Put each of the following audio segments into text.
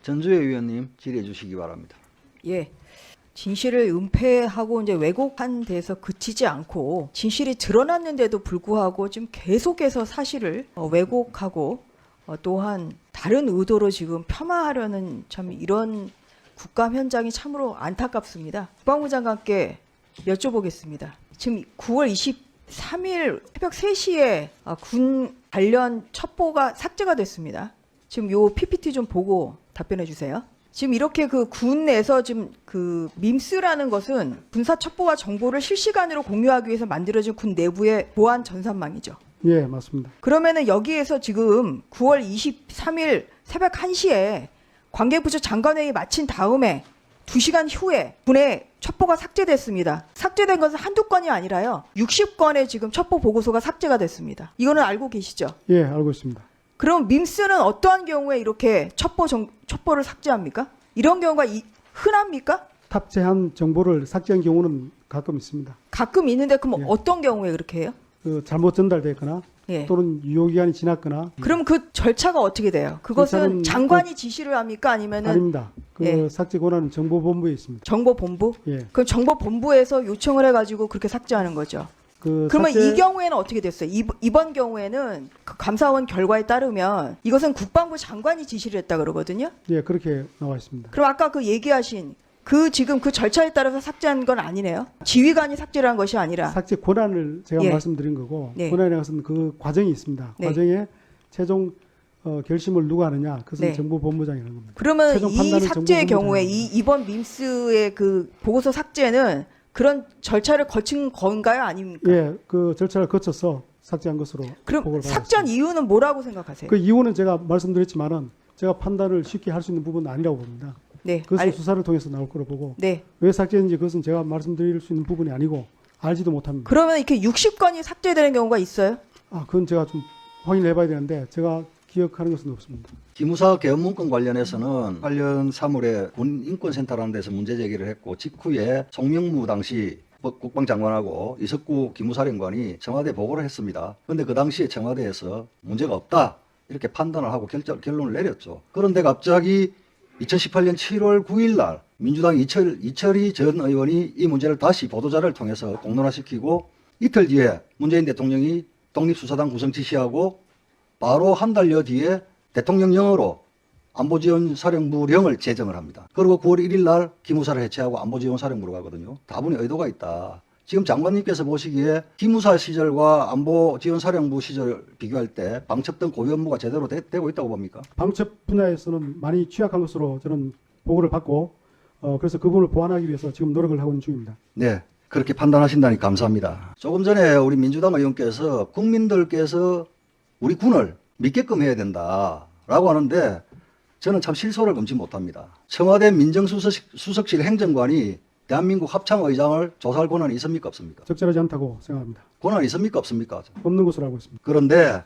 전주혜 의원님 질의해 주시기 바랍니다. 예. 진실을 은폐하고 이제 왜곡한 데서 그치지 않고 진실이 드러났는데도 불구하고 지금 계속해서 사실을 왜곡하고 또한 다른 의도로 지금 폄하하려는 참 이런 국감 현장이 참으로 안타깝습니다. 국방부 장관께 여쭤보겠습니다. 지금 9월 23일 새벽 3시에 군 관련 첩보가 삭제가 됐습니다. 지금 요 PPT 좀 보고 답변해 주세요. 지금 이렇게 그 군에서 지금 그 밈스라는 것은 군사 첩보와 정보를 실시간으로 공유하기 위해서 만들어진 군 내부의 보안 전산망이죠. 예, 맞습니다. 그러면은 여기에서 지금 9월 23일 새벽 1시에 관계부처 장관회의 마친 다음에 2시간 후에 군의 첩보가 삭제됐습니다. 삭제된 것은 한두 건이 아니라요. 60건의 지금 첩보 보고서가 삭제가 됐습니다. 이거는 알고 계시죠? 예, 알고 있습니다. 그럼 밈스는 어떠한 경우에 이렇게 첩보를 삭제합니까? 이런 경우가 흔합니까? 탑재한 정보를 삭제한 경우는 가끔 있습니다. 가끔 있는데 그럼 예. 어떤 경우에 그렇게 해요? 잘못 전달됐거나 예. 또는 유효기한이 지났거나. 그럼 그 절차가 어떻게 돼요? 그것은 절차는 장관이 지시를 합니까? 아니면은 아닙니다. 그 예. 삭제 권한은 정보본부에 있습니다. 정보본부? 예. 그럼 정보본부에서 요청을 해가지고 그렇게 삭제하는 거죠. 그러면 이 경우에는 어떻게 됐어요? 이번 경우에는 그 감사원 결과에 따르면 이것은 국방부 장관이 지시를 했다 그러거든요. 예, 그렇게 나와 있습니다. 그럼 아까 그 얘기하신 지금 그 절차에 따라서 삭제한 건 아니네요. 지휘관이 삭제를 한 것이 아니라. 삭제 권한을 제가 예. 말씀드린 거고 네. 권한에 것은 그 과정이 있습니다. 네. 과정에 최종 결심을 누가 하느냐 그것은 네. 정보본부장이 하는 겁니다. 그러면 최종 이 판단은 삭제의 경우에 정보본부장이 이번 밈스의 그 보고서 삭제는 그런 절차를 거친 건가요? 아닙니까? 예, 그 절차를 거쳐서 삭제한 것으로 그럼 보고를 삭제한 받았습니다. 이유는 뭐라고 생각하세요? 그 이유는 제가 말씀드렸지만은 제가 판단을 쉽게 할 수 있는 부분은 아니라고 봅니다. 네. 그것은 수사를 통해서 나올 거로 보고 네. 왜 삭제했는지 그것은 제가 말씀드릴 수 있는 부분이 아니고 알지도 못합니다. 그러면 이렇게 60건이 삭제되는 경우가 있어요? 그건 제가 좀 확인해 봐야 되는데 제가 기억하는 것은 없습니다. 기무사 개헌 문건 관련해서는 관련 사물에 군 인권센터라는 데서 문제 제기를 했고 직후에 송명무 당시 국방장관하고 이석구 기무사령관이 청와대에 보고를 했습니다. 그런데 그 당시에 청와대에서 문제가 없다 이렇게 판단을 하고 결론을 내렸죠. 그런데 갑자기 2018년 7월 9일 날 민주당 이철희 전 의원이 이 문제를 다시 보도자를 통해서 공론화시키고 이틀 뒤에 문재인 대통령이 독립수사단 구성 지시하고 바로 한 달여 뒤에 대통령령으로 안보지원사령부령을 제정을 합니다. 그리고 9월 1일 날 기무사를 해체하고 안보지원사령부로 가거든요. 다분히 의도가 있다. 지금 장관님께서 보시기에 기무사 시절과 안보지원사령부 시절 비교할 때 방첩 등 고위 업무가 제대로 되고 있다고 봅니까? 방첩 분야에서는 많이 취약한 것으로 저는 보고를 받고 그래서 그 부분을 보완하기 위해서 지금 노력을 하고 있는 중입니다. 네. 그렇게 판단하신다니 감사합니다. 조금 전에 우리 민주당 의원께서 국민들께서 우리 군을 믿게끔 해야 된다라고 하는데 저는 참 실소를 금치 못합니다. 청와대 민정수석실 행정관이 대한민국 합참의장을 조사할 권한이 있습니까 없습니까? 적절하지 않다고 생각합니다. 권한이 있습니까 없습니까? 없는 것으로 알고 있습니다. 그런데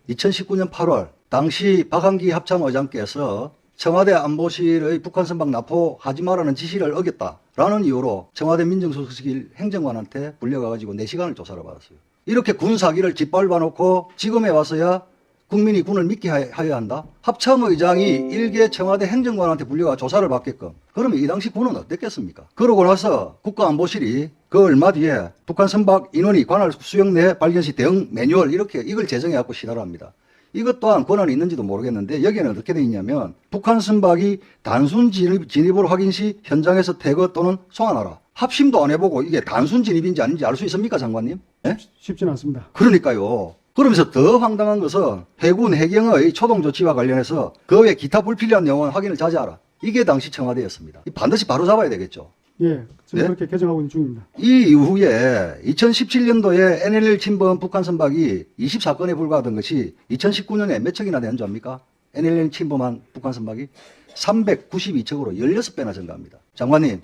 2019년 8월 당시 박한기 합참의장께서 청와대 안보실의 북한 선박 납포하지 말라는 지시를 어겼다라는 이유로 청와대 민정수석실 행정관한테 불려가가지고 4시간을 조사를 받았어요. 이렇게 군 사기를 짓밟아 놓고 지금에 와서야 국민이 군을 믿게 하여야 한다? 합참의장이 일개 청와대 행정관한테 불려가 조사를 받게끔. 그러면 이 당시 군은 어땠겠습니까? 그러고 나서 국가안보실이 그 얼마 뒤에 북한 선박 인원이 관할 수역 내 발견 시 대응 매뉴얼 이걸 제정해갖고 시달을 합니다. 이것 또한 권한이 있는지도 모르겠는데 여기에는 어떻게 되어 있냐면 북한 선박이 단순 진입을 확인 시 현장에서 태거 또는 송환하라. 합심도 안 해보고 이게 단순 진입인지 아닌지 알 수 있습니까 장관님? 네? 쉽지는 않습니다. 그러니까요. 그러면서 더 황당한 것은 해군 해경의 초동 조치와 관련해서 그 외 기타 불필요한 내용은 확인을 자제하라. 이게 당시 청와대였습니다. 반드시 바로 잡아야 되겠죠. 예, 지금 네? 그렇게 개정하고 있는 중입니다. 이 이후에 2017년도에 NLL 침범 북한 선박이 24건에 불과하던 것이 2019년에 몇 척이나 되는 줄 압니까? NLL 침범한 북한 선박이 392척으로 16배나 증가합니다. 장관님,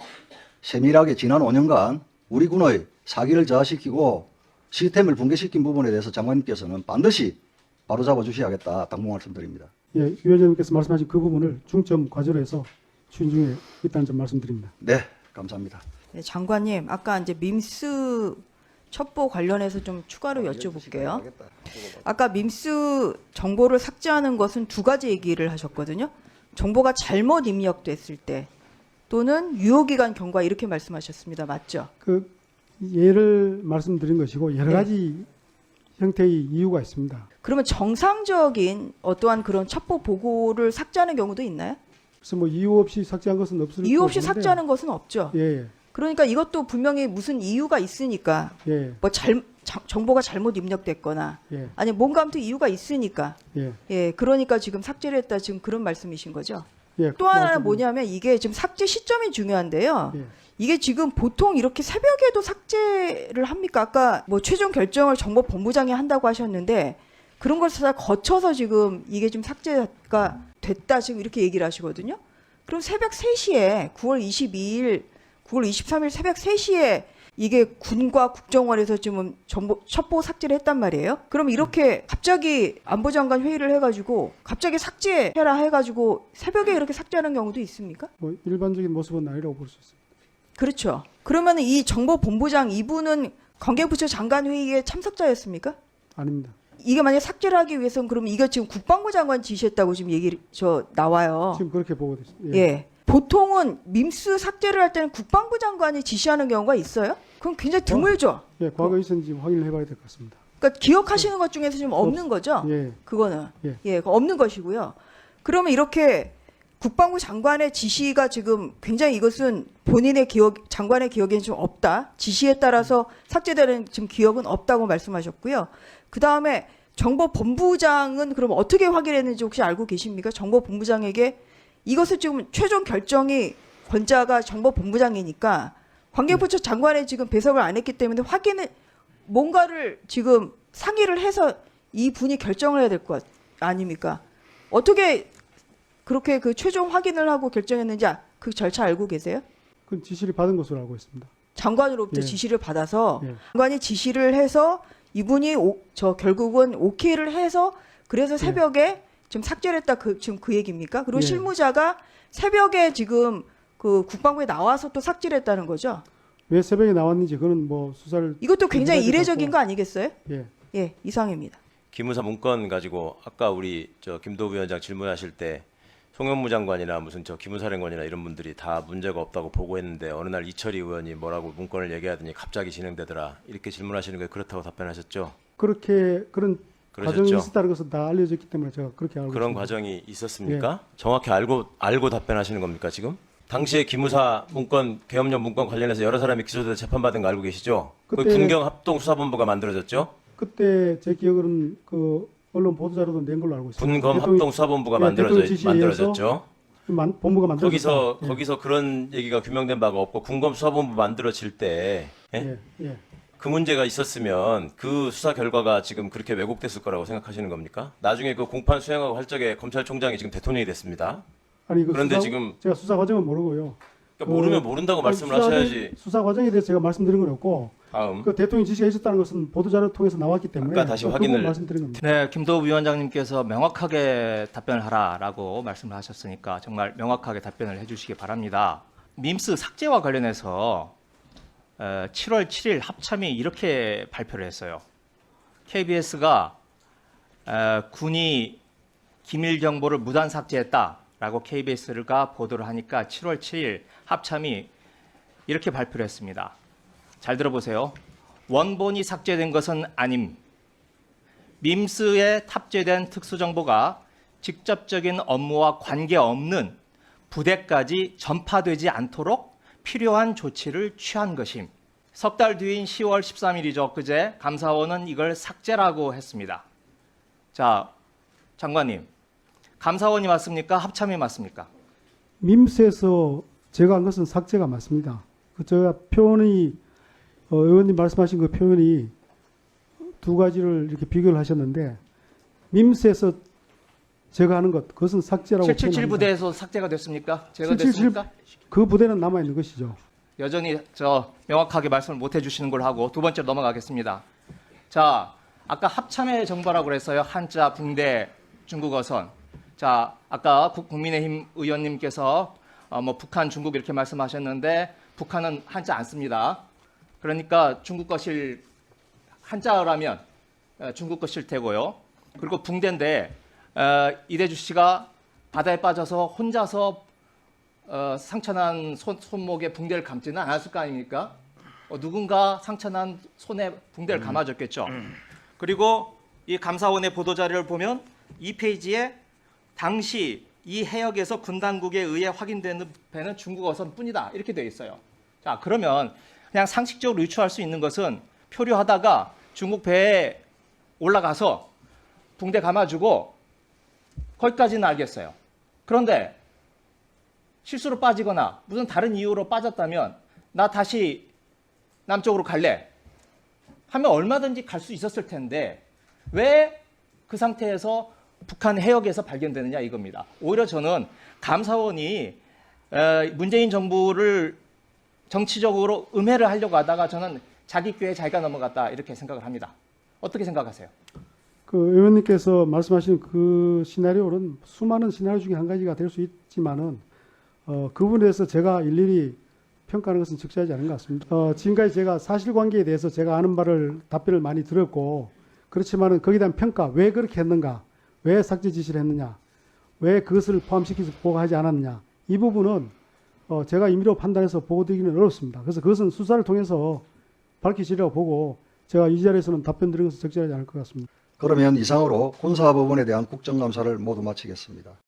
세밀하게 지난 5년간 우리 군의 사기를 저하시키고 시스템을 붕괴시킨 부분에 대해서 장관님께서는 반드시 바로잡아 주셔야겠다 당부 말씀드립니다. 예, 위원장님께서 말씀하신 그 부분을 중점 과제로 해서 추진 중에 있다는 점 말씀드립니다. 네, 감사합니다. 네, 장관님, 아까 이제 밈스 첩보 관련해서 좀 추가로 여쭤볼게요. 아까 밈스 정보를 삭제하는 것은 두 가지 얘기를 하셨거든요. 정보가 잘못 입력됐을 때 또는 유효기간 경과 이렇게 말씀하셨습니다. 맞죠? 그 예를 말씀드린 것이고 여러 네. 가지 형태의 이유가 있습니다. 그러면 정상적인 어떠한 그런 첩보 보고를 삭제하는 경우도 있나요? 그래서 뭐 이유 없이 삭제한 것은 없을 이유 없이 것 같은데, 삭제하는 것은 없죠. 예, 그러니까 이것도 분명히 무슨 이유가 있으니까 예, 뭐 정보가 잘못 입력됐거나 예, 아니 뭔가 아무튼 이유가 있으니까 예, 예 그러니까 지금 삭제를 했다 지금 그런 말씀이신 거죠. 예. 또 하나는 말씀- 뭐냐면 이게 지금 삭제 시점이 중요한데요. 예. 이게 지금 보통 이렇게 새벽에도 삭제를 합니까? 아까 뭐 최종 결정을 정보본부장이 한다고 하셨는데 그런 걸 다 거쳐서 지금 이게 좀 삭제가 됐다 지금 이렇게 얘기를 하시거든요. 그럼 새벽 3시에 9월 22일, 9월 23일 새벽 3시에 이게 군과 국정원에서 지금 첩보 삭제를 했단 말이에요. 그럼 이렇게 갑자기 안보장관 회의를 해가지고 갑자기 삭제해라 해가지고 새벽에 이렇게 삭제하는 경우도 있습니까? 뭐 일반적인 모습은 아니라고 볼 수 있습니다. 그렇죠. 그러면 이 정보본부장 이분은 관계부처 장관 회의에 참석자였습니까? 아닙니다. 이게 만약 삭제를 하기 위해서는 그럼 이거 지금 국방부 장관 지시했다고 지금 얘기 나와요. 지금 그렇게 보고됐습니다. 예. 보통은 밈스 삭제를 할 때는 국방부 장관이 지시하는 경우가 있어요? 그럼 굉장히 드물죠. 예, 과거에 있었는지 확인을 해봐야 될 것 같습니다. 그러니까 기억하시는 것 중에서 좀 없는 거죠. 예, 그거는 예. 그거 없는 것이고요. 그러면 이렇게 국방부 장관의 지시가 지금 굉장히 이것은 본인의 기억, 장관의 기억에는 좀 없다. 지시에 따라서 삭제되는 지금 기억은 없다고 말씀하셨고요. 그 다음에 정보본부장은 그럼 어떻게 확인했는지 혹시 알고 계십니까? 정보본부장에게 이것을 지금 최종 결정이 권자가 정보본부장이니까 관계부처 장관에 지금 배석을 안 했기 때문에 확인을 뭔가를 지금 상의를 해서 이 분이 결정을 해야 될 것 아닙니까? 어떻게 그렇게 그 최종 확인을 하고 결정했는지 그 절차 알고 계세요? 그 지시를 받은 것으로 알고 있습니다. 장관으로부터 예. 지시를 받아서 예. 장관이 지시를 해서 이분이 결국은 오케이를 해서 그래서 새벽에 지금 삭제를 했다 지금 그 얘기입니까? 그리고 예. 실무자가 새벽에 지금 그 국방부에 나와서 또 삭제를 했다는 거죠. 왜 새벽에 나왔는지 그건 뭐 수사를 이것도 굉장히 해봐야 될 이례적인 것 거 아니겠어요? 예, 예, 이상입니다. 기무사 문건 가지고 아까 우리 김도부 위원장 질문하실 때 송영무 장관이나 무슨 기무사령관이나 이런 분들이 다 문제가 없다고 보고했는데 어느 날 이철희 의원이 뭐라고 문건을 얘기하더니 갑자기 진행되더라 이렇게 질문하시는 게 그렇다고 답변하셨죠? 그렇게 그런 그러셨죠? 과정이 있었다는 것은 다 알려졌기 때문에 제가 그렇게 알고 그런 있습니다. 과정이 있었습니까? 정확히 알고 답변하시는 겁니까 지금? 당시에 기무사 문건 계엄령 문건 관련해서 여러 사람이 기소돼서 재판받은 거 알고 계시죠? 그 그때- 군경 합동 수사본부가 만들어졌죠? 그때 제 기억으로는 그 언론 보도 자료도 낸 걸로 알고 있습니다. 군검 합동 수사본부가 예, 대통령 지시에 만들어졌죠? 본부가 만들어졌다. 거기서 그런 얘기가 규명된 바가 없고 군검 수사본부 만들어질 때 예, 예. 그 문제가 있었으면 그 수사 결과가 지금 그렇게 왜곡됐을 거라고 생각하시는 겁니까? 나중에 그 공판 수행하고 할 적에 검찰총장이 지금 대통령이 됐습니다. 아니 그 그런데 수사, 지금- 제가 수사 과정은 모르고요. 그러니까 모르면 모른다고 말씀을 수사- 하셔야지. 수사 과정에 대해서 제가 말씀드린 건 없고 다음. 그 대통령 지시가 있었다는 것은 보도 자료 통해서 나왔기 때문에 아까 다시 그 확인을- 부분 말씀드린 겁니다. 네, 김도우 위원장님께서 명확하게 답변을 하라라고 말씀을 하셨으니까 정말 명확하게 답변을 해주시기 바랍니다. 밈스 삭제와 관련해서 7월 7일 합참이 이렇게 발표를 했어요. KBS가 군이 기밀 정보를 무단 삭제했다라고 KBS가 보도를 하니까 7월 7일 합참이 이렇게 발표를 했습니다. 잘 들어보세요. 원본이 삭제된 것은 아님. 밈스에 탑재된 특수정보가 직접적인 업무와 관계없는 부대까지 전파되지 않도록 필요한 조치를 취한 것임. 석 달 뒤인 10월 13일이죠. 그제 감사원은 이걸 삭제라고 했습니다. 자, 장관님. 감사원이 맞습니까? 합참이 맞습니까? 밈스에서 제가 한 것은 삭제가 맞습니다. 그 제가 표현이 의원님 말씀하신 그 표현이 두 가지를 이렇게 비교를 하셨는데 밈스에서 제가 하는 것 그것은 삭제라고 777 표현합니다. 부대에서 삭제가 됐습니까? 제가 777 됐습니까? 그 부대는 남아 있는 것이죠. 여전히 명확하게 말씀을 못 해주시는 걸 하고 두 번째로 넘어가겠습니다. 자, 아까 합참의 정보라고 그랬어요. 한자, 붕대, 중국어선. 자, 아까 국민의힘 의원님께서 뭐 북한, 중국 이렇게 말씀하셨는데 북한은 한자 안 씁니다. 그러니까 중국 것일 한자라면 중국 것일 테고요. 그리고 붕대인데 이대주 씨가 바다에 빠져서 혼자서 상처난 손목에 붕대를 감지는 않았을 거 아닙니까? 누군가 상처난 손에 붕대를 감아줬겠죠. 그리고 이 감사원의 보도자료를 보면 이 페이지에 당시 이 해역에서 군 당국에 의해 확인되는 배는 중국 어선뿐이다 이렇게 되어 있어요. 자, 그러면 그냥 상식적으로 유추할 수 있는 것은 표류하다가 중국 배에 올라가서 붕대 감아주고 거기까지는 알겠어요. 그런데 실수로 빠지거나 무슨 다른 이유로 빠졌다면 나 다시 남쪽으로 갈래 하면 얼마든지 갈 수 있었을 텐데 왜 그 상태에서 북한 해역에서 발견되느냐 이겁니다. 오히려 저는 감사원이 문재인 정부를 정치적으로 음해를 하려고 하다가 저는 자기 꾀에 자기가 넘어갔다 이렇게 생각을 합니다. 어떻게 생각하세요? 그 의원님께서 말씀하신 그 시나리오는 수많은 시나리오 중에 한 가지가 될 수 있지만은 그 부분에 대해서 제가 일일이 평가하는 것은 적절하지 않은 것 같습니다. 지금까지 제가 사실관계에 대해서 제가 아는 바를 답변을 많이 들었고 그렇지만은 거기에 대한 평가 왜 그렇게 했는가, 왜 삭제 지시를 했느냐, 왜 그것을 포함시켜서 보고하지 않았느냐 이 부분은 제가 임의로 판단해서 보고드리기는 어렵습니다. 그래서 그것은 수사를 통해서 밝혀지리라고 보고 제가 이 자리에서는 답변 드리는 것은 적절하지 않을 것 같습니다. 그러면 이상으로 군사법원에 대한 국정감사를 모두 마치겠습니다.